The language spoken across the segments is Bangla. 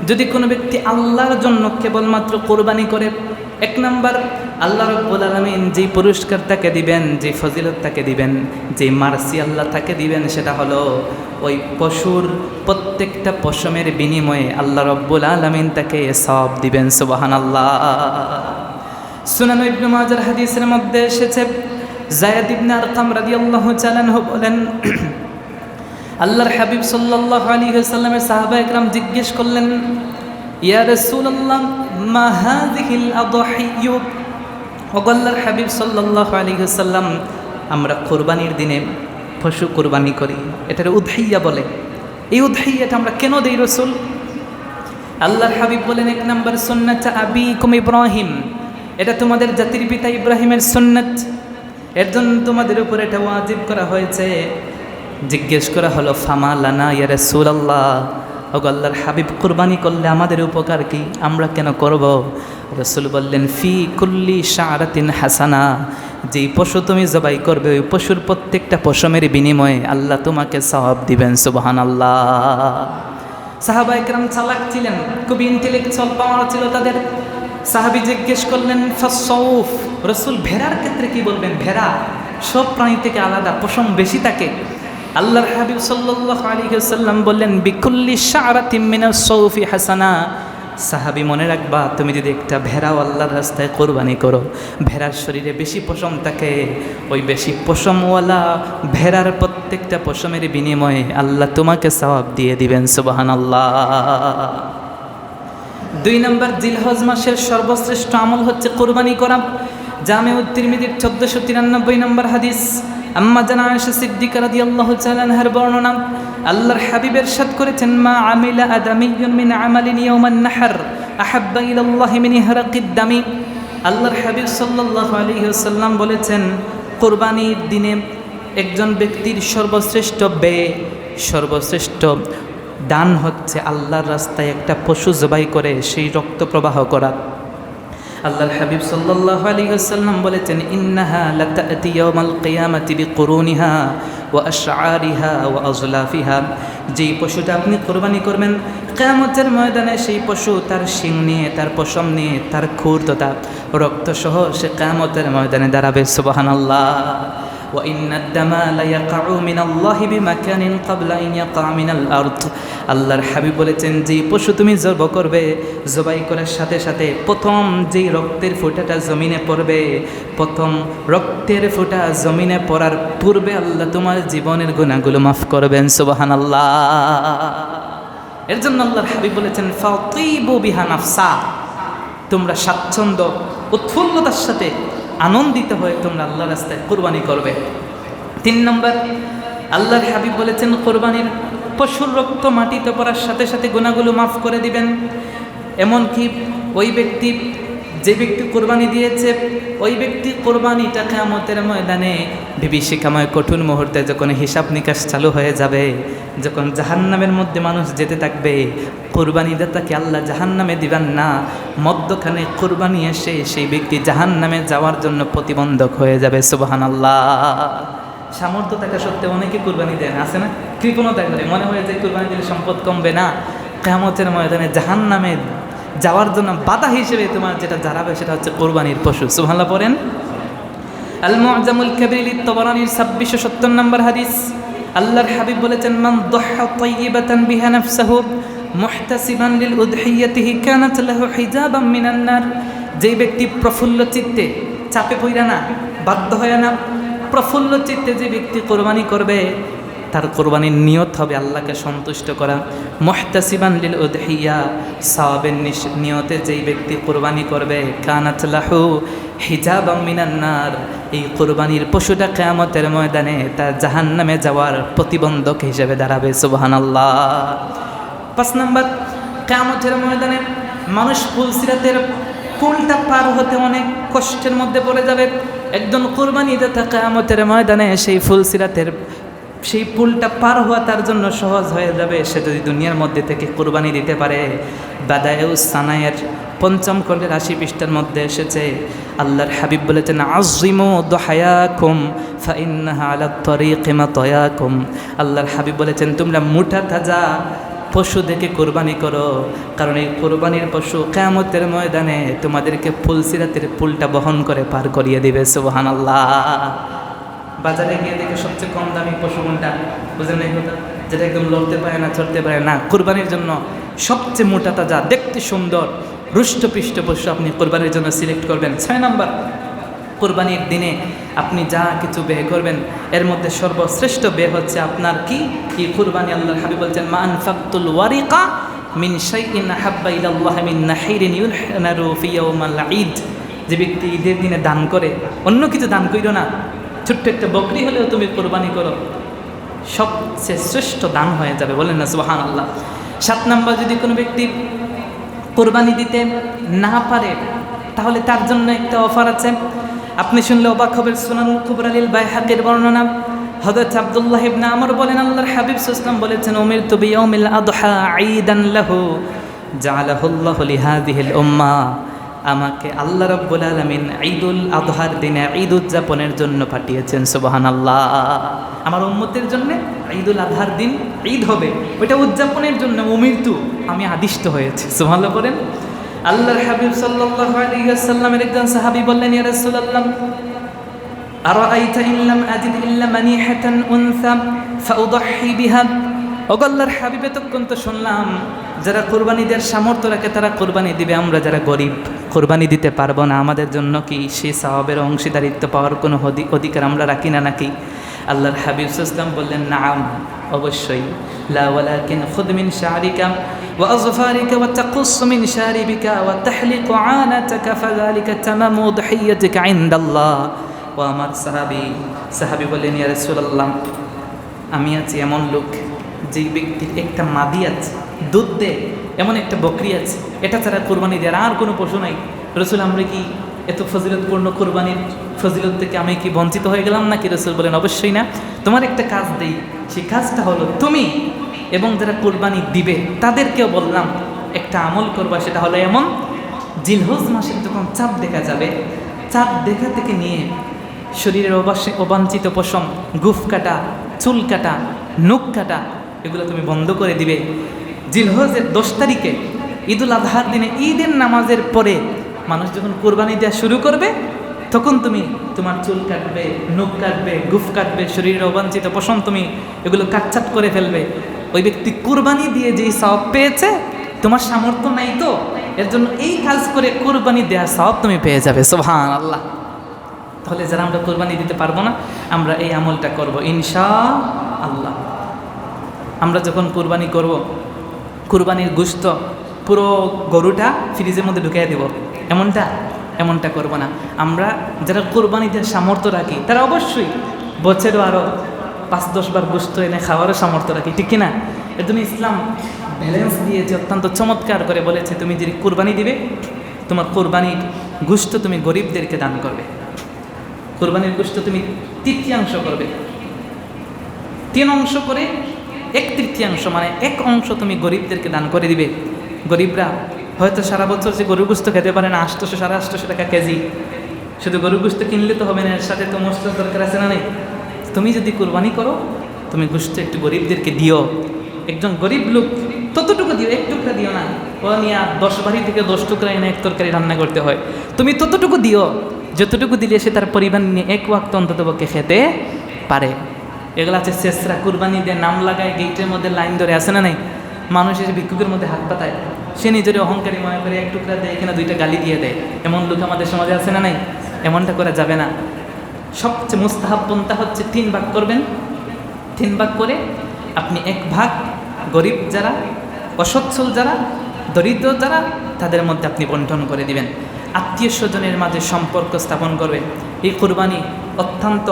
যদি কোনো ব্যক্তি আল্লাহর জন্য কেবলমাত্র কোরবানি করে, এক নাম্বার আল্লাহ রাব্বুল আলামিন যেই পুরস্কার তাকে দিবেন, যে ফজিলত তাকে দিবেন, যে মার্সি আল্লাহ তাকে দিবেন, সেটা হলো ওই পশুর প্রত্যেকটা পশমের বিনিময়ে আল্লাহ রাব্বুল আলামিন তাকে সওয়াব দিবেন। সুবহানাল্লাহ। সুনান ইবনে মাজার হাদিসের মধ্যে এসেছে, যায়েদ ইবনে আরকাম রাদিয়াল্লাহু তাআলা আনহু বলেন, আল্লাহর হাবিব সাল্লাল্লাহু আলাইহি ওয়াসাল্লামের সাহাবা একরাম জিজ্ঞেস করলেন, ইয়া রাসূলুল্লাহ মা হাযিহিল আদহিয়্যু, ও আল্লাহর হাবিব সাল্লাল্লাহু আলাইহি ওয়াসাল্লাম, আমরা কুরবানির দিনে পশু কুরবানি করি, এটার উদহিয়া বলে। এই উদহিয়াটা আমরা কেন দেই রাসূল? আল্লাহর হাবিব বলেন, এক নাম্বার সুন্নাত আবিকুম ইব্রাহিম, এটা তোমাদের জাতির পিতা ইব্রাহিমের সুন্নাত, এর জন্য তোমাদের উপর এটা ওয়াজিব করা হয়েছে। জিজ্ঞেস করা হলো, ফামা লানা ইয়া রাসূলুল্লাহ, ও আল্লাহর হাবিব, কুরবানি করলে আমাদের উপকার কি, আমরা কেন করব? রাসূল বললেন, ফি কুল্লি শাআরাতিন হাসানা, যেই পশু তুমি জবাই করবে ওই পশুর প্রত্যেকটা পশমের বিনিময়ে আল্লাহ তোমাকে সওয়াব দিবেন। সুবহানাল্লাহ। সাহাবা একরাম চালাক ছিলেন, খুবই ইন্টেলেকচুয়াল পাওয়ার ছিল তাদের। সাহাবী জিজ্ঞেস করলেন, ফাসসাউফ, রাসূল ভেড়ার ক্ষেত্রে কি বলবেন? ভেড়া সব প্রাণী থেকে আলাদা, পশম বেশি থাকে। আল্লাহর হাবিব সাল্লাল্লাহু আলাইহি ওয়াসাল্লাম বললেন, বিকুল্লি শাআরাতিন মিনাস সাউফি হাসানা। সাহাবী, মনে রাখবা, তুমি যদি একটা ভেড়াও আল্লাহর রাস্তায় কোরবানি করো, ভেড়ার শরীরে বেশি পশম থাকে, ওই বেশি পশমওয়ালা ভেড়ার প্রত্যেকটা পশমের বিনিময়ে আল্লাহ তোমাকে সওয়াব দিয়ে দিবেন। সুবহানাল্লাহ। 2 নম্বর, জিলহজ মাসের সর্বশ্রেষ্ঠ আমল হচ্ছে কোরবানি করা। জামিউত তিরমিজির 1493 নম্বর হাদিস, আম্মা জানা আয়েশা সিদ্দিকা রাদিয়াল্লাহু তাআলা আনহার বর্ণনা, আল্লাহর হাবিব ইরশাদ করেছেন, মা আমিলা আদামিয়্যুন মিন আমালিন ইয়াওমান নাহর আহাব্বা ইলাল্লাহি মিন ইহরাকিদ দামি। আল্লাহর হাবিব সাল্লাল্লাহু আলাইহি ওয়াসাল্লাম বলেছেন, কুরবানির দিনে একজন ব্যক্তির সর্বশ্রেষ্ঠ ব্যয়, সর্বশ্রেষ্ঠ দান হচ্ছে আল্লাহর রাস্তায় একটা পশু জবাই করে সেই রক্ত প্রবাহ করা। আল্লাহর হাবিব সাল্লাল্লাহু আলাইহি ওয়াসাল্লাম বলেছেন, ইন্নাহা লাতাতি ইয়াওমাল কিয়ামাতি বিকুরুনিহা ওয়া আশআরিহা ওয়া আযলাফিহা, যেই পশুটা আপনি কুরবানি করবেন কিয়ামতের ময়দানে সেই পশু তার শিং নিয়ে, তার পশম নিয়ে, তার খুর তথা রক্ত সহ সে কিয়ামতের ময়দানে দাঁড়াবে। সুবহানাল্লাহ। ওয়া ইন্নাদ দামা লা ইয়াকাউ মিনাল্লাহি বিমাকানিন ক্বাবলা আন ইয়াকা মিনাল আরদ। আল্লাহর হাবিব বলেছেন, যেই পশু তুমি জবাই করবে, জবাই করার সাথে সাথে প্রথম যেই রক্তের ফোঁটাটা জমিনে পড়বে, প্রথম রক্তের ফোঁটা জমিনে পড়ার পূর্বে আল্লাহ তোমার জীবনের গুনাহগুলো মাফ করবেন। সুবহানাল্লাহ। এর জন্য আল্লাহর হাবিব বলেছেন, ফাতিবু বিহা নাফসা, তোমরা স্বাচ্ছন্দ্য উৎফুল্লতার সাথে আনন্দিত হয়ে তোমরা আল্লাহর রাস্তায় কুরবানি করবে। 3 নম্বর, আল্লাহর হাবিব বলেছেন, কুরবানির পশুর রক্ত মাটিতে পড়ার সাথে সাথে গুনাহগুলো মাফ করে দিবেন। এমনকি ওই ব্যক্তি, যে ব্যক্তি কোরবানি দিয়েছে, ওই ব্যক্তি কোরবানিটা কিয়ামতের ময়দানে বিভীষিকাময় কঠিন মুহূর্তে যখন হিসাব নিকাশ চালু হয়ে যাবে, যখন জাহান্নামের মধ্যে মানুষ যেতে থাকবে, কোরবানিদাতাকে আল্লাহ জাহান্নামে দিবেন না, মধ্যখানে কোরবানি এসে সেই ব্যক্তি জাহান্নামে যাওয়ার জন্য প্রতিবন্ধক হয়ে যাবে। সুবহানাল্লাহ। সামর্থ্য থাকা সত্ত্বেও অনেকে কোরবানি দেন, আছে না? কৃপণতা করে মনে হয় যে কোরবানি দিলে সম্পদ কমবে না, কিয়ামতের ময়দানে জাহান্নামে যাওয়ার জন্য বাধা হিসেবে তোমার যেটা দাঁড়াবে সেটা হচ্ছে কোরবানির পশু। সুবহানাল্লাহ পড়েন। আল মুআজামুল কাবীর তাবরানীর 2670 নম্বর হাদিস, আল্লাহর হাবিব বলেছেন, মান দাহা তাইয়িবাতান বিহা নাফসুহু মুহতাসিবান লিল উদহিয়াতিহি কানাত লাহু হিজাবাম মিনান নার। যেই ব্যক্তি প্রফুল্ল চিত্তে, চাপে পড়া না, বাধ্য হয় না, প্রফুল্ল চিত্তে যে ব্যক্তি কোরবানি করবে, তার কোরবানির নিয়ত হবে আল্লাহকে সন্তুষ্ট করা। মুহতাসিবান লিল উদহিয়া, সাওয়াবের নিয়তে যেই ব্যক্তি কোরবানি করবে, কানাত লাহু হিজাবাম মিনান নার, এই কোরবানির পশুটা কিয়ামতের ময়দানে তার জাহান্নামে যাওয়ার প্রতিবন্ধক হিসেবে দাঁড়াবে। সুবহানাল্লাহ। 5 নম্বর, কিয়ামতের ময়দানে মানুষ ফুলসিরাতের পুলটা পার হতে অনেক কষ্টের মধ্যে পড়ে যাবে। একজন কোরবানিদাতা কিয়ামতের ময়দানে সেই ফুলসিরাতের সেই পুলটা পার হওয়া তার জন্য সহজ হয়ে যাবে, সে যদি দুনিয়ার মধ্যে থেকে কোরবানি দিতে পারে। বাদায়ুস সানায়ের 5ম খণ্ডের 80 পৃষ্ঠার মধ্যে এসেছে, আল্লাহর হাবিব বলেছেন, আযিমু দুহায়াকুম ফাইন্নাহা আলা তরিকি মাতায়াকুম। আল্লাহর হাবিব বলেছেন, তোমরা মুঠা তাজা পশু দেখে কোরবানি করো, কারণ এই কোরবানির পশু কিয়ামতের ময়দানে তোমাদেরকে ফুলসিরাতের পুলটা বহন করে পার করিয়ে দিবে। সুবহানাল্লাহ। বাজারে গিয়ে দেখে সবচেয়ে কম দামি পশু কোনটা? বুঝলেন না এই কথা? যেটা একদম লড়তে পারে না, চড়তে পারে না, কোরবানির জন্য সবচেয়ে মোটা তাজা, দেখতে সুন্দর, রুষ্টপৃষ্ট পশু আপনি কোরবানির জন্য সিলেক্ট করবেন। 6 নাম্বার, কোরবানির দিনে আপনি যা কিছু ব্যয় করবেন এর মধ্যে সর্বশ্রেষ্ঠ ব্যয় হচ্ছে আপনার কি কোরবানি। আল্লাহর হাবিব বলছেন, মা আনফাকতুল ওয়ারিকা মিন শাইইন আহাব্বা ইলাল্লাহ মিন নাহিরিন ইউহনারু ফি ইয়াউমিল ঈদ। যে ব্যক্তি ঈদের দিনে দান করে, অন্য কিছু দান কইরো না, ছোট্ট একটা বকরি হলেও তুমি কোরবানি করো, সবচেয়ে শ্রেষ্ঠ দান হয়ে যাবে। বলেন না সুবহানাল্লাহ। 7 নাম্বার, যদি কোনো ব্যক্তি কোরবানি দিতে না পারে তাহলে তার জন্য একটা অফার আছে। আপনি শুনলে অবাক হবেন। সুনানুল কুবরা লিল বাইহাকির বর্ণনা, হযরত আব্দুল্লাহ ইবনে আমর বলেন, আল্লাহর হাবিব সাল্লাল্লাহু আলাইহি ওয়াসাল্লাম বলেছেন, উমিরতু বিয়াউমিল আদহা ঈদান লাহু জাআলাহুল্লাহু লিহাযিহিল উম্মাহ। আমাকে আল্লাহ রাব্বুল আলামিন ঈদুল আদহার দিনে ঈদ উদযাপনের জন্য পাঠিয়েছেন। সুবহানাল্লাহ। আমার উম্মতের জন্য ঈদুল আদহার দিন ঈদ হবে, ওইটা উদযাপনের জন্য উমিরতু, আমি আদিষ্ট হয়েছি। সুবহানাল্লাহ করেন। আল্লাহর হাবিব সাল্লাল্লাহু আলাইহি ওয়াসাল্লামের একজন সাহাবী বললেন, ইয়া রাসূলুল্লাহ, আরাআইতা ইন লাম আজিদ ইল্লা মানিহাতান উনসা ফাউদাহি বিহা। ও আল্লাহর হাবিব, এতক্ষণ তো শুনলাম যারা কোরবানি দেওয়ার সামর্থ্য রাখে তারা কোরবানি দিবে, আমরা যারা গরিব কোরবানি দিতে পারবো না, আমাদের জন্য কি সেই সওয়াবের অংশীদারিত্ব পাওয়ার কোনো অধিকার আমরা রাখি না নাকি? আল্লাহর হাবিব সাল্লাল্লাহু আলাইহি ওয়াসাল্লাম বললেন, নাআম, অবশ্যই। লা ওয়ালাকিন খুদ মিন শারিকা ওয়া আযফারিকা ওয়া তাকুস মিন শারিবিকা ওয়া তাহলিকু আনাতাকা ফাযালিকা তামামু উদহিয়াতিকা ইনদাল্লাহ। ও আমার সাহাবী বললেন, ইয়া রাসূলুল্লাহ, আমি আছি এমন লোক যে ব্যক্তির একটা মাদি আছে, দুধ দেয়, এমন একটা বকরি আছে, এটা ছাড়া কোরবানি দেওয়ার আর কোনো পশু নাই। রাসূল, আমরা কি এত ফজিলতপূর্ণ কোরবানির ফজিলত থেকে আমি কি বঞ্চিত হয়ে গেলাম নাকি? রাসূল বলেন, অবশ্যই না। তোমার একটা কাজ দেই, সেই কাজটা হলো তুমি এবং যারা কোরবানি দিবে তাদেরকেও বললাম একটা আমল করবা, সেটা হলো এমন, জিলহজ মাসে যখন চাঁদ দেখা যাবে, চাঁদ দেখা থেকে নিয়ে শরীরের অবাঞ্ছিত পশম, গুফ কাটা, চুল কাটা, নখ কাটা, এগুলো তুমি বন্ধ করে দিবে। জিলহজের 10 তারিখে ঈদুল আজহার দিনে ঈদের নামাজের পরে মানুষ যখন কোরবানি দেওয়া শুরু করবে তখন তুমি তোমার চুল কাটবে, নখ কাটবে, গুফ কাটবে, শরীরের অবাঞ্ছিত পশম তুমি এগুলো কাটছাট করে ফেলবে। ওই ব্যক্তি কোরবানি দিয়ে যেই সওয়াব পেয়েছে, তোমার সামর্থ্য নাই তো, এর জন্য এই কাজ করে কোরবানি দেওয়ার সওয়াব তুমি পেয়ে যাবে। সুবহানাল্লাহ। তাহলে যারা আমরা কোরবানি দিতে পারবো না, আমরা এই আমলটা করব ইনশাআল্লাহ। আমরা যখন কোরবানি করব, কোরবানির গোশত পুরো গরুটা ফ্রিজের মধ্যে ঢুকিয়ে দেব, এমনটা করব না। আমরা যারা কোরবানিতে সামর্থ্য রাখি তারা অবশ্যই বছরও আরও 5-10 বার গোশত এনে খাওয়ারও সামর্থ্য রাখি, ঠিক কিনা? এর জন্য ইসলাম ব্যালেন্স দিয়েছে, অত্যন্ত চমৎকার করে বলেছে, তুমি যদি কোরবানি দিবে, তোমার কোরবানির গোশত তুমি গরিবদেরকে দান করবে। কোরবানির গোশত তুমি 1/3 করবে, 3 অংশ করে 1/3, মানে 1 অংশ তুমি গরিবদেরকে দান করে দিবে। গরিবরা হয়তো সারা বছর যে গরুর গোশত খেতে পারে না, 800-850 টাকা কেজি। শুধু গরুর গোশত কিনলে তো হবে না, এর সাথে তো মশলার দরকার আছে না নেই? তুমি যদি কোরবানি করো, তুমি গোশত একটু গরিবদেরকে দিও। একজন গরিব লোক ততটুকু দিও, 1 টুকরা দিও না। ও নিয়ে 10 বাড়ি থেকে 10 টুকরা এনে 1 তরকারি রান্না করতে হয়। তুমি ততটুকু দিও যতটুকু দিলে সে তার পরিবার নিয়ে 1 ওয়াক্ত অন্ততপক্ষে খেতে পারে। এগুলো আছে শেষরা, কোরবানি দিয়ে নাম লাগায়, গেটের মধ্যে লাইন ধরে, আসে না নাই? মানুষ এসে ভিক্ষুকের মধ্যে হাত পাতায়, সে নিজের অহংকারী মনে করে 1 টুকরা দেয়, এখানে 2টা গালি দিয়ে দেয়। এমন লোক আমাদের সমাজে আছে না নাই? এমনটা করা যাবে না। সবচেয়ে মুস্তাহাব পন্থা হচ্ছে 3 ভাগ করবেন। 3 ভাগ করে আপনি 1 ভাগ গরিব যারা, অসচ্ছল যারা, দরিদ্র যারা, তাদের মধ্যে আপনি বন্টন করে দিবেন। আত্মীয় স্বজনের মাঝে সম্পর্ক স্থাপন করবে। এই কোরবানি অত্যন্ত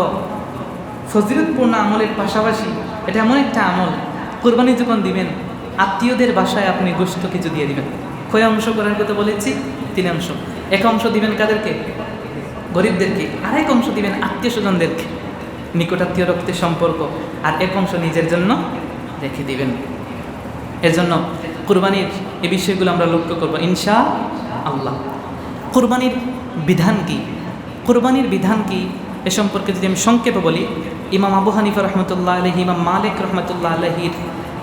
ফজিলতপূর্ণ আমলের পাশাপাশি এটা এমন একটা আমল, কোরবানি যখন দিবেন আত্মীয়দের বাসায় আপনি গোশত কিছু দিয়ে দিবেন। কয় অংশ করার কথা বলেছি? 3 অংশ। 1 অংশ দিবেন কাদেরকে? গরিবদেরকে। আর 1 অংশ দিবেন আত্মীয় স্বজনদেরকে, নিকটাত্মীয় রক্তের সম্পর্ক। আর 1 অংশ নিজের জন্য রেখে দিবেন। এর জন্য কোরবানির এই বিষয়গুলো আমরা লক্ষ্য করব ইনশাআল্লাহ। কোরবানির বিধান কি? কোরবানির বিধান কি এ সম্পর্কে যদি আমি সংক্ষেপে বলি, ইমাম আবু হানিফা রহমতুল্লাহ আলাইহি, ইমাম মালিক রহমতুল্লাহ আলাইহির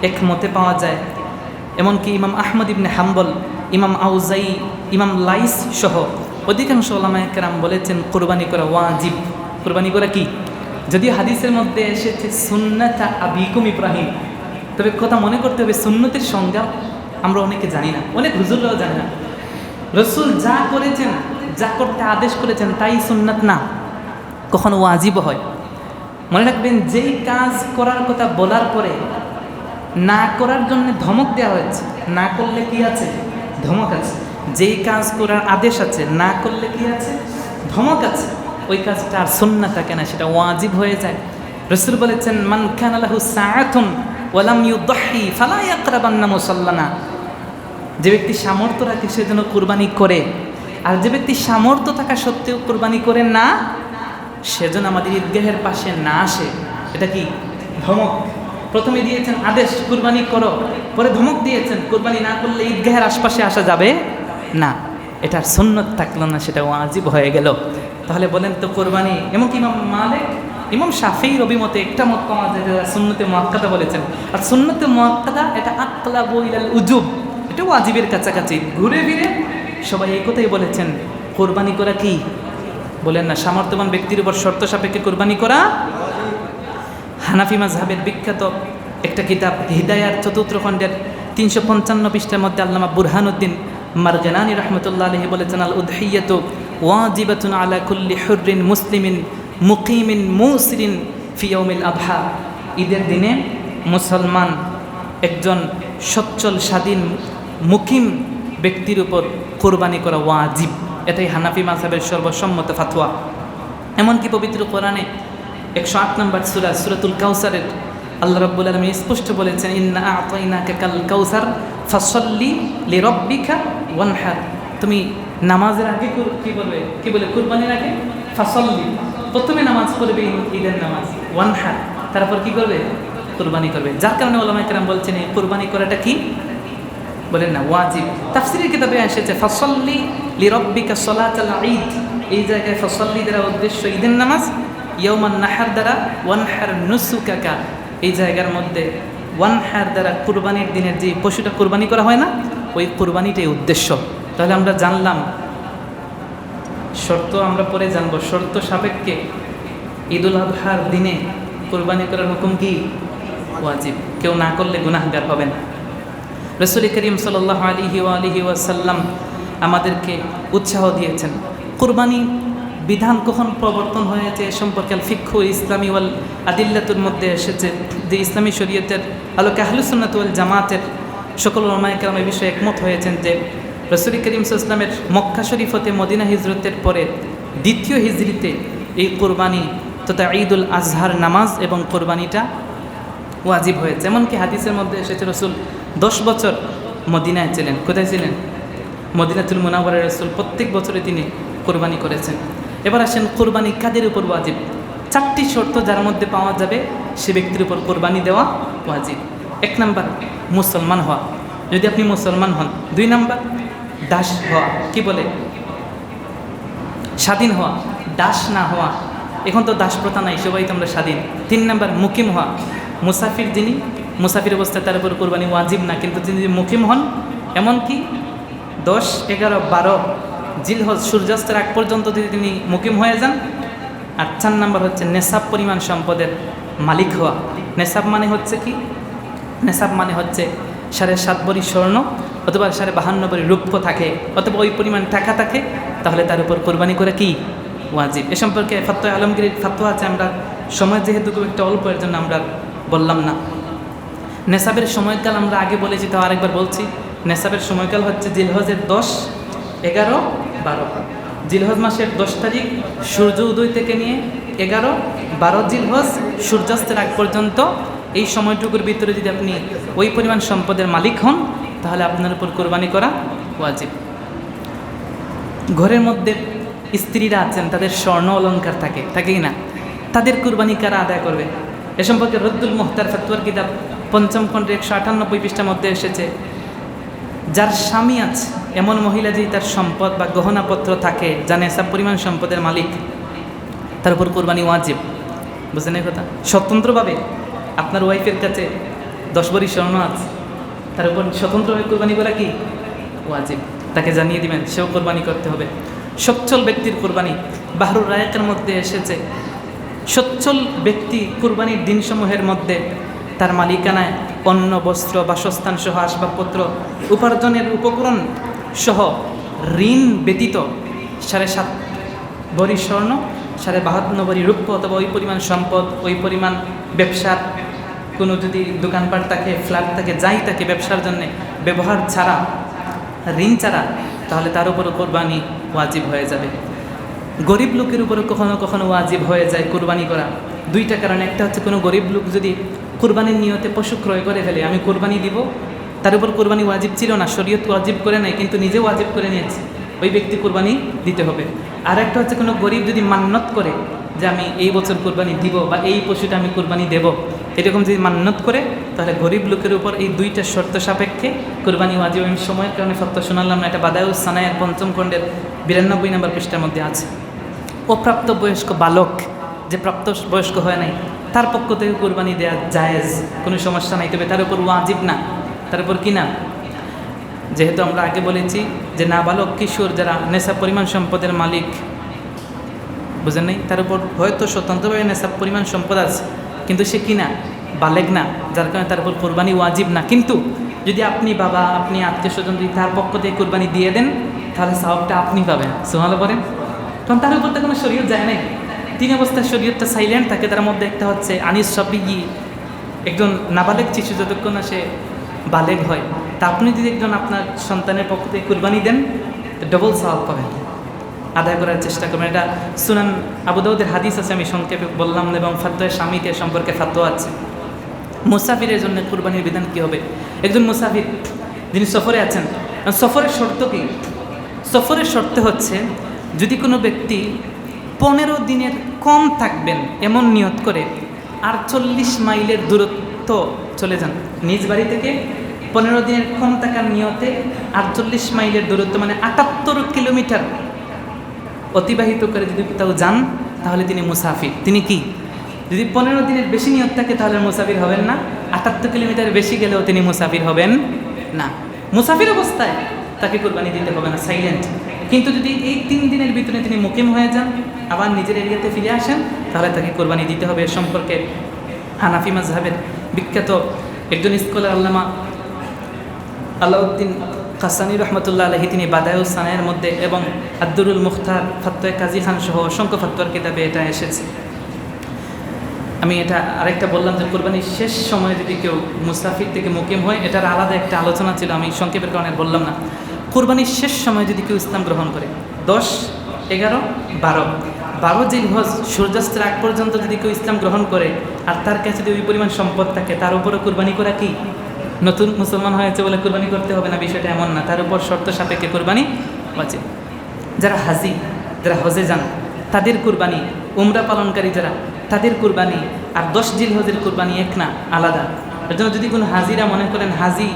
একমতে পাওয়া যায় এমনকি ইমাম আহমদ ইবনে হাম্বল, ইমাম আউজাই, ইমাম লাইস সহ অধিকাংশ ওলামায়ে কেরাম বলেছেন কোরবানি করা ওয়াজিব। কোরবানি করা কি? যদিও হাদিসের মধ্যে এসেছে সুন্নাতা আবিকুম ইব্রাহিম, তবে কথা মনে করতে হবে সুন্নতের সংজ্ঞা আমরা অনেকে জানি না, অনেক হুজুররাও জানে না। রসুল যা করেছেন, যা করতে আদেশ করেছেন তাই সুন্নাত না, কখনো ওয়াজিব হয়। মনে রাখবেন, যেই কাজ করার কথা বলার পরে না করার জন্য ধমক দেওয়া হয়েছে, না করলে কি আছে? ধমক আছে। যেই কাজ করার আদেশ আছে, না করলে কি আছে? ধমক আছে। ওই কাজটা আর সুন্নাত থাকে না, সেটা ওয়াজিব হয়ে যায়। রাসূল বলেছেন, মান কানা লাহু সাআতুন ওয়া লাম ইউদহি ফালা ইয়াকরাবান্না মুসাল্লানা। যে ব্যক্তি সামর্থ্য রাখে সে যেন কুরবানি করে, আর যে ব্যক্তি সামর্থ্য থাকা সত্ত্বেও কুরবানি করে না, সেজন্য আমাদের ঈদগাহের পাশে না আসে। এটা কি? ধমক। প্রথমে দিয়েছেন আদেশ কুরবানি করো, পরে ধমক দিয়েছেন কুরবানি না করলে ঈদগাহের আশপাশে আসা যাবে না। এটার সুন্নত থাকলো না, সেটা ওয়াজিব হয়ে গেল। তাহলে বলেন তো কোরবানি, এমনকি ইমাম মালিক, ইমাম শাফিঈর অভিমতে একটা মত পাওয়া যায় যারা সুন্নতে মুআক্কাদা বলেছেন। আর সুন্নতে মুআক্কাদা এটা আকলাবু ইলাল উজুব, এটা ওয়াজিবের কাছাকাছি। ঘুরে ফিরে সবাই এই কথাই বলেছেন, কোরবানি করা কি? বলেন না সামর্থ্যবান ব্যক্তির উপর শর্ত সাপেক্ষে কোরবানি করা। হানাফি মাযহাবের বিখ্যাত একটা কিতাব হিদায়ার ৪র্থ খণ্ডের ৩৫৫ পৃষ্ঠার মধ্যে আল্লামা বুরহানুদ্দিন মারজানানী রাহমাতুল্লাহ আলাইহি বলেছেন, আল উদহিয়াতু ওয়াজিবাতুন আলা কুল্লি হুররিন মুসলিমিন মুকিমিন মুসরিন ফি ইয়াউমিল আযহা। ঈদের দিনে মুসলমান একজন সচ্ছল স্বাধীন মুকিম ব্যক্তির উপর কোরবানি করা ওয়াজিব। এটাই হানাফি মাযহাবের সর্বসম্মত ফাতোয়া। এমনকি পবিত্র কোরআনে ১০৮ নম্বর সূরা সূরাতুল কাউসারের আল্লাহ রাব্বুল আলামিন স্পষ্ট বলেছেন, ইন্না আ'তাইনাকা কাল কাউসার ফাসাল্লি লিরাব্বিকা ওয়ানহার। তুমি নামাজের আগে কি বলবে? কি বলে? কুরবানির আগে ফাসাল্লি, প্রথমে নামাজ পড়বে ঈদের নামাজ, ওয়ানহার, তারপর কি করবে? কুরবানি করবে। যার কারণে উলামায়ে কেরাম বলছেন এই কুরবানি করাটা কি? বলেন না ওয়াজিব। তাফসীরের কিতাবে এসেছে ফাসাল্লি লিরাব্বিকা সালাতাল ঈদ, এই জায়গায় ফাসাল্লি দ্বারা উদ্দেশ্য ঈদের নামাজ, ইয়াউমান নাহার দ্বারা ওয়ানহার নুসুকাকা, এই জায়গার মধ্যে ওয়ানহার দ্বারা কুরবানির দিনের যে পশুটা কুরবানি করা হয় না, ওই কুরবানিটাই উদ্দেশ্য। তাহলে আমরা জানলাম, শর্ত আমরা পরে জানবো, শর্ত সাপেক্ষে ঈদুল আযহার দিনে কুরবানি করার হুকুম কি? ওয়াজিব। কেউ না করলে গুনাহগার হবেন। রাসূল করিম সাল্লাল্লাহু আলাইহি ওয়াসাল্লাম আমাদেরকে উৎসাহ দিয়েছেন। কুরবানি বিধান কখন প্রবর্তন হয়েছে এ সম্পর্কে আল ফিকহু ইসলামী ওয়াল আদিল্লাতুর মধ্যে এসেছে যে ইসলামী শরীয়তের আলোকে আহলুস সুন্নাত ওয়াল জামাতের সকল উলামায়ে কেরাম এই বিষয়ে একমত হয়েছেন যে রাসূল করিম সাল্লাল্লাহু আলাইহি ওয়াসাল্লামের মক্কা শরীফ হতে মদিনা হিজরতের পরে দ্বিতীয় হিজরিতে এই কুরবানি তথা ঈদুল আজহার নামাজ এবং কুরবানিটা ওয়াজিব হয়েছে। এমনকি হাদিসের মধ্যে এসেছে রাসূল 10 বছর মদিনায় ছিলেন। কোথায় ছিলেন? মদিনাতুল মুনাওয়ারায় রাসূল প্রত্যেক বছরে তিনি কুরবানি করেছেন। এবার আসেন কুরবানি কাদের উপর ওয়াজিব? 4টি শর্ত যার মধ্যে পাওয়া যাবে সে ব্যক্তির উপর কুরবানি দেওয়া ওয়াজিব। 1 নাম্বার মুসলমান হওয়া, যদি আপনি মুসলমান হন। 2 নাম্বার দাস হওয়া, কি বলে? স্বাধীন হওয়া, দাস না হওয়া। এখন তো দাস প্রথা নাই, সবাই তো আমরা স্বাধীন। 3 নাম্বার মুকিম হওয়া, মুসাফির যিনি, মুসাফির অবস্থায় তার উপর কুরবানি ওয়াজিব না, কিন্তু তিনি যদি মুকিম হন, এমনকি 10, 11, 12 জিলহজ সূর্যাস্তের আগ পর্যন্ত যদি তিনি মুকিম হয়ে যান। আর 4 নাম্বার হচ্ছে নেসাব পরিমাণ সম্পদের মালিক হওয়া। নেসাব মানে হচ্ছে কি? নেসাব মানে হচ্ছে 7.5 ভরি স্বর্ণ অথবা 52.5 ভরি রূপ্য থাকে, অথবা ওই পরিমাণ টাকা থাকে, তাহলে তার উপর কোরবানি করে কি ওয়াজিব। এ সম্পর্কে ফাতোয়া আলমগীরের ফাতোয়া আছে, আমরা সময় যেহেতু খুব একটা অল্প, এর জন্য আমরা বললাম না। নেসাবের সময়কাল আমরা আগে বলেছি, তাও আরেকবার বলছি। নেসাবের সময়কাল হচ্ছে জিলহজের 10, 11, 12। জিলহজ মাসের 10 তারিখ সূর্য উদয় থেকে নিয়ে 11, 12 জিলহজ সূর্যাস্তের আগ পর্যন্ত এই সময়টুকুর ভিতরে যদি আপনি ওই পরিমাণ সম্পদের মালিক হন, তাহলে আপনার উপর কোরবানি করা ওয়াজিব। ঘরের মধ্যে স্ত্রীরা আছেন, তাদের স্বর্ণ অলংকার থাকে, থাকেই না, তাদের কুরবানি কারা আদায় করবে? এ সম্পর্কে রদ্দুল মুহতার ফাতওয়ার কিতাব 5ম খণ্ডের 198 পৃষ্ঠার মধ্যে এসেছে, যার স্বামী আছে এমন মহিলা যদি তার সম্পদ বা গহনাপত্র থাকে, যা নেশাব পরিমাণ সম্পদের মালিক, তার উপর কোরবানি ওয়াজিব। বুঝলেন এই কথা? স্বতন্ত্রভাবে আপনার ওয়াইফের কাছে 10 ভরি স্বর্ণ আছে, তার উপর স্বতন্ত্রভাবে কোরবানি করা কি ওয়াজিব, তাকে জানিয়ে দিবেন সেও কোরবানি করতে হবে। সচ্ছল ব্যক্তির কোরবানি, বাহরুর রায়াতের মধ্যে এসেছে সচ্ছল ব্যক্তি কোরবানির দিনসমূহের মধ্যে তার মালিকানায় অন্ন, বস্ত্র, বাসস্থান সহ আসবাবপত্র, উপার্জনের উপকরণ সহ ঋণ ব্যতীত 7.5 ভরি স্বর্ণ, 52 ভরি রূপ্য অথবা ওই পরিমাণ সম্পদ, ওই পরিমাণ ব্যবসার কোনো যদি দোকানপাট থাকে, ফ্ল্যাট থাকে, যাই থাকে ব্যবসার জন্যে ব্যবহার ছাড়া, ঋণ ছাড়া, তাহলে তার উপরও কোরবানি ওয়াজিব হয়ে যাবে। গরিব লোকের উপরে কখনো কখনো ওয়াজিব হয়ে যায় কোরবানি করা, দুইটা কারণ। একটা হচ্ছে কোনো গরিব লোক যদি কোরবানির নিয়তে পশু ক্রয় করে ফেলে, আমি কোরবানি দিব, তার উপর কোরবানি ওয়াজিব ছিল না, শরীয়ত ওয়াজিব করে নাই, কিন্তু নিজে ওয়াজিব করে নিয়েছে, ওই ব্যক্তি কোরবানি দিতে হবে। আর একটা হচ্ছে কোনো গরিব যদি মান্নত করে যে আমি এই বছর কোরবানি দিব বা এই পশুটা আমি কোরবানি দেব, এরকম যদি মান্নত করে, তাহলে গরিব লোকের উপর এই দুইটা শর্ত সাপেক্ষে কোরবানি ওয়াজিব। আমি সময়ের কারণে ফতোয়া শোনালাম না, এটা বাদায়ুস সানায়ের 5ম খণ্ডের 92 নম্বর পৃষ্ঠার মধ্যে আছে। অপ্রাপ্ত বয়স্ক বালক, যে প্রাপ্ত বয়স্ক হয় নাই, তার পক্ষ থেকে কোরবানি দেওয়া জায়েজ, কোনো সমস্যা নাই, তবে তার উপর ওয়াজিব না। তার উপর কি না? যেহেতু আমরা আগে বলেছি যে নাবালক কিশোর যারা নেশাব পরিমাণ সম্পদের মালিক, বুঝেন নাই, তার উপর হয়তো স্বতন্ত্রভাবে নেশাব পরিমাণ সম্পদ আছে, কিন্তু সে কি না, বালেগ না, যার কারণে তার উপর কোরবানি ওয়াজিব না। কিন্তু যদি আপনি বাবা, আপনি আত্মীয় স্বজন যদি তার পক্ষ থেকে কোরবানি দিয়ে দেন, তাহলে সওয়াবটা আপনি পাবেন। সুবহানাল্লাহ বলেন। তখন তার উপর তো কোনো শরীয়ত যায় নাই। 3 অবস্থায় শরীয়তটা সাইলেন্ট থাকে, তার মধ্যে একটা হচ্ছে আনিস সাবিয়্যি, একজন নাবালেগ শিশু যতক্ষণ না সে বালেগ হয়, তা আপনি যদি একজন আপনার সন্তানের পক্ষ থেকে কুরবানি দেন, ডবল সওয়াব পাবেন, আদায় করার চেষ্টা করবেন। এটা সুনান আবু দাউদের হাদিস আছে, আমি সংক্ষেপে বললাম, এবং ফাতওয়া শামিতে সম্পর্কে ফাতোয়া আছে। মুসাফিরের জন্য কুরবানির বিধান কী হবে? একজন মুসাফির যিনি সফরে আছেন, সফরের শর্ত কি? সফরের শর্ত হচ্ছে যদি কোনো ব্যক্তি 15 দিনের কম থাকবেন এমন নিয়ত করে 48 মাইলের দূরত্ব চলে যান, নিজ বাড়ি থেকে 15 দিনের কম থাকার নিয়তে 48 মাইলের দূরত্ব মানে 78 কিলোমিটার অতিবাহিত করে যদি কোথাও যান, তাহলে তিনি মুসাফির। তিনি কি? যদি 15 দিনের বেশি নিয়ত থাকে তাহলে মুসাফির হবেন না, 78 কিলোমিটার বেশি গেলেও তিনি মুসাফির হবেন না। মুসাফির অবস্থায় তাকে কোরবানি দিতে হবে না, সাইলেন্ট। কিন্তু যদি এই 3 দিনের ভিতরে তিনি মুকিম হয়ে যান, আবার নিজের এরিয়াতে ফিরে আসেন, তাহলে তাকে কোরবানি দিতে হবে। এর সম্পর্কে হানাফি মাযহাবের বিখ্যাত একজন স্কলার আল্লামা আলাউদ্দিন কাসানি রহমতুল্লাহ আলাইহি তিনি বাদায়ুস সানায়ের মধ্যে এবং আদ-দুরুল মুখতার, ফাতওয়ায়ে কাজী খান সহ অসংখ্য ফাতোয়ার কিতাবে এটা এসেছে। আমি এটা আরেকটা বললাম যে কোরবানির শেষ সময়ে যদি কেউ মুসাফির থেকে মুকিম হয়, এটার আলাদা একটা আলোচনা ছিল, আমি সংক্ষেপের কারণে বললাম না। কোরবানির শেষ সময়ে যদি কেউ ইসলাম গ্রহণ করে, 10, 11, 12 জিলহজ সূর্যাস্তের আগ পর্যন্ত যদি কেউ ইসলাম গ্রহণ করে, আর তার কাছে যদি ওই পরিমাণ সম্পদ থাকে, তার উপরও কোরবানি করা কি? নতুন মুসলমান হয়েছে বলে কোরবানি করতে হবে না, বিষয়টা এমন না। তার উপর শর্ত সাপেক্ষে কোরবানি ওয়াজিব। যারা হাজি, যারা হজে যান, তাদের কোরবানি, উমরা পালনকারী যারা, তাদের কোরবানি আর 10 জিলহজের কোরবানি এক না, আলাদা। এর জন্য যদি কোনো হাজিরা মনে করেন, হাজি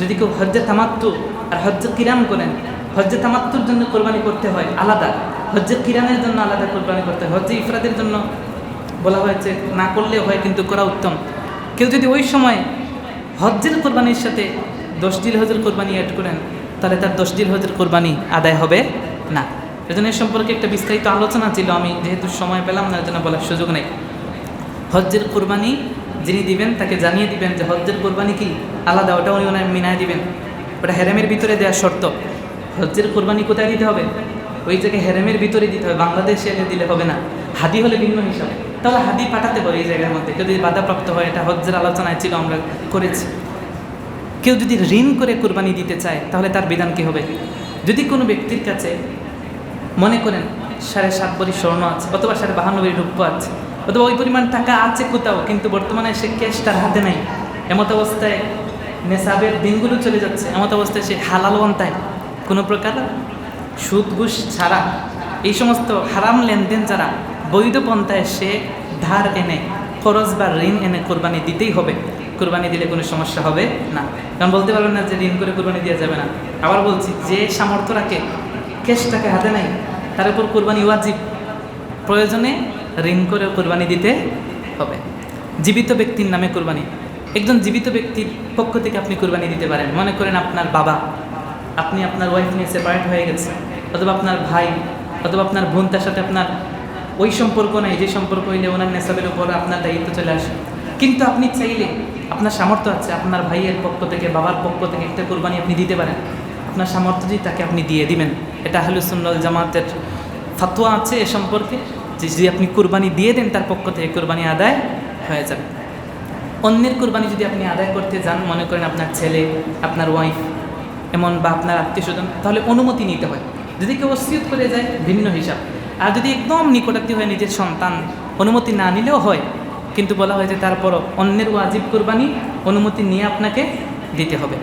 যদি কেউ হজ্জে তামাত্তু আর হজ্জে কিরাম করেন, হজ্জে তামাত্তুর জন্য কোরবানি করতে হয় আলাদা, হজ্জে কিরামের জন্য আলাদা কোরবানি করতে হয়। হজ্জে ইফরাদের জন্য বলা হয়েছে না করলেও হয়, কিন্তু করা উত্তম। কেউ যদি ওই সময় হজ্জের কোরবানির সাথে 10 জিলহজের কোরবানি অ্যাড করেন, তাহলে তার 10 জিলহজের কোরবানি আদায় হবে না। এজন্য এর সম্পর্কে একটা বিস্তারিত আলোচনা ছিল, আমি যেহেতু সময় পেলাম না, এর জন্য বলার সুযোগ নেই। হজ্জের কোরবানি যিনি দিবেন তাকে জানিয়ে দিবেন যে হজ্জের কোরবানি কি আলাদা, ওটা উনি ওনার মিনায় দিবেন, ওটা হেরেমের ভিতরে দেওয়ার শর্ত। হজ্জের কোরবানি কোথায় দিতে হবে? ওই জায়গায় হেরেমের ভিতরে দিতে হবে, বাংলাদেশে এনে দিলে হবে না। হাদি হলে ভিন্ন হিসাবে, তাহলে হাদি পাঠাতে পারে এই জায়গার মধ্যে, যদি বাধাপ্রাপ্ত হয়। এটা হজ্জের আলোচনায় ছিল, আমরা করেছি। কেউ যদি ঋণ করে কোরবানি দিতে চায়, তাহলে তার বিধান কী হবে? যদি কোনো ব্যক্তির কাছে মনে করেন 7.5 ভরি স্বর্ণ আছে, অথবা 52 ভরি রূপ্য আছে, অথবা ওই পরিমাণ টাকা আছে কোথাও, কিন্তু বর্তমানে সে ক্যাশ তার হাতে নাই, এমত অবস্থায় নেশাবের দিনগুলো চলে যাচ্ছে, এমত অবস্থায় সে হালাল পন্থায় কোনো প্রকার সুদ ঘুষ ছাড়া, এই সমস্ত হারাম লেনদেন ছাড়া বৈধ পন্থায় সে ধার এনে, খরচ বা ঋণ এনে কোরবানি দিতেই হবে। কোরবানি দিলে কোনো সমস্যা হবে না। কারণ বলতে পারবেন না যে ঋণ করে কোরবানি দেওয়া যাবে না। আবার বলছি, যে সামর্থ্য রাখে, ক্যাশ টাকা হাতে নাই, তার উপর কোরবানি ওয়াজিব, প্রয়োজনে ঋণ করে কোরবানি দিতে হবে। জীবিত ব্যক্তির নামে কোরবানি, একজন জীবিত ব্যক্তির পক্ষ থেকে আপনি কুরবানি দিতে পারেন। মনে করেন আপনার বাবা, আপনি আপনার ওয়াইফ নিয়ে সেপারেট হয়ে গেছেন, অথবা আপনার ভাই অথবা আপনার বোন, তার সাথে আপনার ওই সম্পর্ক নাই যে সম্পর্ক হইলে ওনার নেশাবের উপর আপনার দায়িত্ব চলে আসে। কিন্তু আপনি চাইলে, আপনার সামর্থ্য আছে, আপনার ভাইয়ের পক্ষ থেকে বাবার পক্ষ থেকে একটা কুরবানি আপনি দিতে পারেন। আপনার সামর্থ্য যদি তাকে আপনি দিয়ে দিবেন। এটা আহলুস সুন্নাহ ওয়াল জামাতের ফতোয়া আছে এ সম্পর্কে, যে যদি আপনি কুরবানি দিয়ে দেন তার পক্ষ থেকে কুরবানি আদায় হয়ে যাবে। অন্যের কুরবানি যদি আপনি আদায় করতে যান, মনে করেন আপনার ছেলে, আপনার ওয়াইফ এমন বা আপনার আত্মীয় স্বজন, তাহলে অনুমতি নিতে হয়। যদি কেউ ওসিয়ত করে যায় ভিন্ন হিসাব, আর যদি একদম নিকটাত্মীয় হয় নিজের সন্তান, অনুমতি না নিলেও হয়, কিন্তু বলা হয় যে তারপরও অন্যের ওয়াজিব কুরবানি অনুমতি নিয়ে আপনাকে দিতে হবে।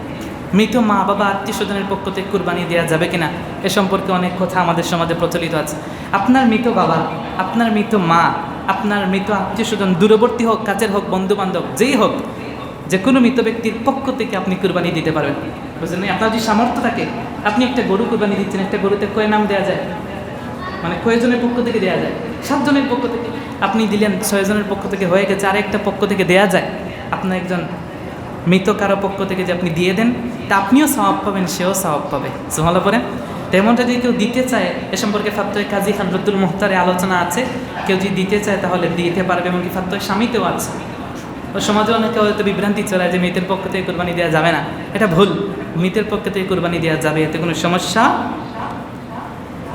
মৃত মা বাবা আত্মীয় স্বজনের পক্ষ থেকে কুরবানি দেওয়া যাবে কিনা এ সম্পর্কে অনেক কথা আমাদের সমাজে প্রচলিত আছে। আপনার মৃত বাবা, আপনার মৃত মা, আপনার মৃত আত্মীয় স্বজন, দূরবর্তী হোক কাছের হোক বন্ধু বান্ধব যেই হোক, যে কোনো মৃত ব্যক্তির পক্ষ থেকে আপনি কুরবানি দিতে পারবেন। বুঝলেন? আপনার যদি সামর্থ্য থাকে, আপনি একটা গরু কুরবানি দিচ্ছেন, একটা গরুতে কয় নাম দেওয়া যায়, মানে কয়জনের পক্ষ থেকে দেওয়া যায়? 7 জনের পক্ষ থেকে। আপনি দিলেন 6 জনের পক্ষ থেকে হয়ে গেছে, আরেকটা পক্ষ থেকে দেওয়া যায়। আপনার একজন মৃত কারো পক্ষ থেকে যে আপনি দিয়ে দেন, তা আপনিও সওয়াব পাবেন, সেও সওয়াব পাবে। সুবহানাল্লাহ পড়েন। তেমনটা যদি কেউ দিতে চায়, এ সম্পর্কে ফাতোয়া কাজী হাজরতুল মুখতারে আলোচনা আছে। কেউ যদি দিতে চায় তাহলে দিতে পারবে, এমনকি ফাতোয়া স্বামীতেও আছে। ও সমাজে অনেকে হয়তো বিভ্রান্তি চলে যে মৃতের পক্ষ থেকে কুরবানি দেওয়া যাবে না। এটা ভুল। মৃতের পক্ষ থেকে কুরবানি দেওয়া যাবে, এতে কোনো সমস্যা।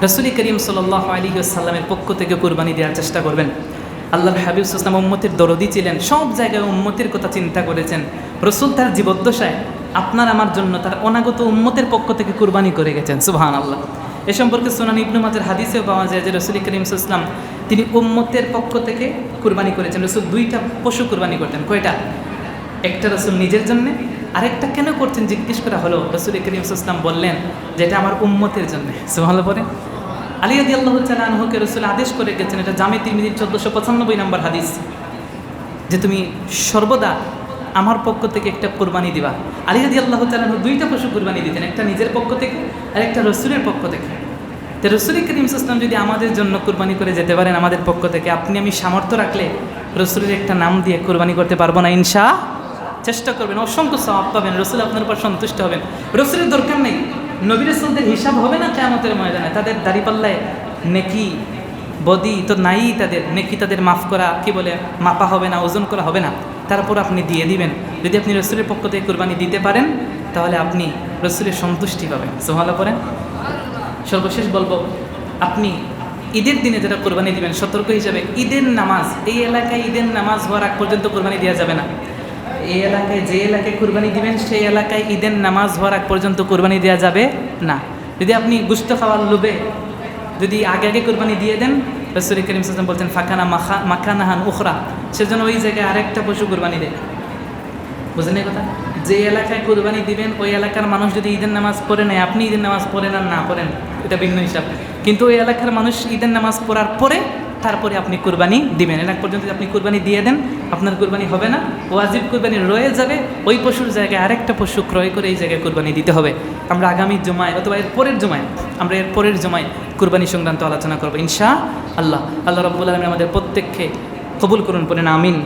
রাসূল করিম সাল্লাল্লাহু আলাইহি ওয়াসাল্লামের পক্ষ থেকে কুরবানি দেওয়ার চেষ্টা করবেন। আল্লাহর হাবিব সাল্লাল্লাহু আলাইহি ওয়াসাল্লাম উম্মতের দরদি ছিলেন, সব জায়গায় উম্মতের কথা চিন্তা করেছেন। রাসূল তার জীবদ্দশায় আপনার আমার জন্য তার অনাগত উম্মতের পক্ষ থেকে কুরবানি করে গেছেন। সুবহানাল্লাহ। এ সম্পর্কে সুনান ইবনে মাজার হাদিসেও পাওয়া যায় যে রাসূল করিম সাল্লাল্লাহু আলাইহি ওয়াসাল্লাম তিনি উম্মতের পক্ষ থেকে কুরবানি করেছেন। রাসূল 2টা পশু কুরবানি করতেন। কয়টা? একটা রাসূল নিজের জন্য, আরেকটা কেন করছেন জিজ্ঞেস করা হলো। রাসূল করিম সাল্লাল্লাহু আলাইহি ওয়াসাল্লাম বললেন যে এটা আমার উম্মতের জন্য। সুবহানাল্লাহ পড়ে। আলী রাদিয়াল্লাহু তাআলা আনহুকে রাসূল আদেশ করে গেছেন, এটা জামে তিরমিজির 1495 নম্বর হাদিস, যে তুমি সর্বদা আমার পক্ষ থেকে একটা কুরবানি দিবা। আলী রাদিয়াল্লাহু তাআলা আনহু 2টা পশু কুরবানি দিতেন, একটা নিজের পক্ষ থেকে আর একটা রাসূলের পক্ষ থেকে। তো রাসূল করিম সাল্লাল্লাহু আলাইহি ওয়াসাল্লাম যদি আমাদের জন্য কুরবানি করে যেতে পারেন আমাদের পক্ষ থেকে, আপনি আমি সামর্থ্য রাখলে রাসূলের একটা নাম দিয়ে কুরবানি করতে পারবো না? চেষ্টা করবেন, অসংখ্য সওয়াব পাবেন, রাসূল আপনার উপর সন্তুষ্ট হবেন। রাসূলের দরকার নেই, নবী রাসূলদের হিসাব হবে না কিয়ামতের ময়দানে। তাদের দাড়িপাল্লায় নেকি বদি তো নাই, তাদের নেকি তাদের মাফ করা কি বলে মাপা হবে না, ওজন করা হবে না। তারপর আপনি দিয়ে দিবেন। যদি আপনি রাসূলের পক্ষ থেকে কুরবানি দিতে পারেন তাহলে আপনি রাসূলের সন্তুষ্টি পাবেন। সুবহানাল্লাহ পড়েন। সর্বশেষ বলবো, আপনি ঈদের দিনে যেটা কুরবানি দিবেন, সতর্ক হিসাবে ঈদের নামাজ, এই এলাকায় ঈদের নামাজ হওয়ার আগ পর্যন্ত কুরবানি দেওয়া যাবে না। এই এলাকায় যে এলাকায় কুরবানি দিবেন সেই এলাকায় ঈদের নামাজ হওয়ার আগ পর্যন্ত কুরবানি দেওয়া যাবে না। যদি আপনি গোশত খাওয়ার লোভে যদি আগে আগে কুরবানি দিয়ে দেন, রাসূল করিম সাল্লাল্লাহু আলাইহি ওয়াসাল্লাম বলছেন ফাকানা মাকানাহান উখরা, সেজন্য ওই জায়গায় আরেকটা পশু কুরবানি দেয়। বুঝলেন এই কথা? যে এলাকায় কুরবানি দিবেন ওই এলাকার মানুষ যদি ঈদের নামাজ পড়ে নেয়, আপনি ঈদের নামাজ পড়েন আর না পড়েন এটা ভিন্ন হিসাব, কিন্তু ওই এলাকার মানুষ ঈদের নামাজ পড়ার পরে তারপরে আপনি কুরবানি দিবেন। এর আগ পর্যন্ত যদি আপনি কুরবানি দিয়ে দেন আপনার কুরবানি হবে না, ওয়াজিব কুরবানি রয়ে যাবে। ওই পশুর জায়গায় আরেকটা পশু ক্রয় করে এই জায়গায় কুরবানি দিতে হবে। আমরা আগামী জুমায় অথবা এর পরের জুমায় কুরবানি সংক্রান্ত আলোচনা করবো ইনশাআল্লাহ। আল্লাহ রাব্বুল আলামিন আমাদের প্রত্যেককে কবুল করুন, পড়েন আমিন।